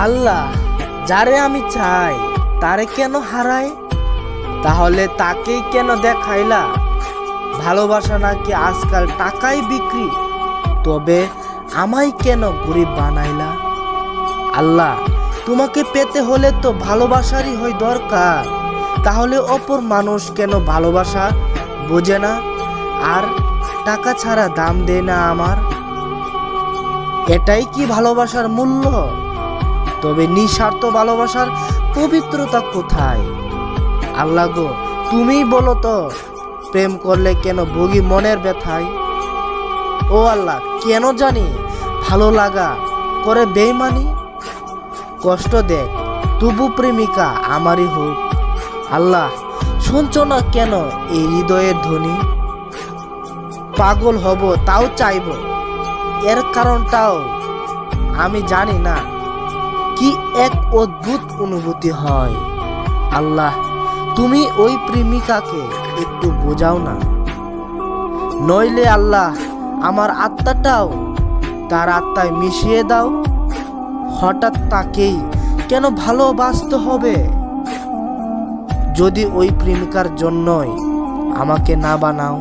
আল্লাহ যারে আমি চাই তারে কেন হারাই? তাহলে তাকেই কেন দেখাইলা? ভালোবাসা নাকি আজকাল টাকাই বিক্রি? তবে আমায় কেন গরিব বানাইলা? আল্লাহ তোমাকে পেতে হলে তো ভালোবাসারই হয় দরকার। তাহলে অপর মানুষ কেন ভালোবাসা বোঝে না আর টাকা ছাড়া দাম দেয় না আমার? এটাই কি ভালোবাসার মূল্য? তবে নিঃস্বার্থ ভালোবাসার পবিত্রতা কোথায়? আল্লাহ গো তুমিই বলো তো, প্রেম করলে কেন ভোগী মনের ব্যথায়? ও আল্লাহ কেন জানি ভালো লাগা করে বেইমানি? কষ্ট দেখ তবু প্রেমিকা আমারই হোক। আল্লাহ শুনছো না কেন এই হৃদয়ের ধ্বনি? পাগল হব তাও চাইব, এর কারণটাও আমি জানি না। কি এক অদ্ভুত অনুভূতি হয়। আল্লাহ তুমি ওই প্রেমিকাকে একটু বোঝাও না, নইলে আল্লাহ আমার আত্মাটাও তার আত্মায় মিশিয়ে দাও। হঠাৎ তাকেই কেন ভালোবাসতে হবে? যদি ওই প্রেমিকার জন্যই আমাকে না বানাও।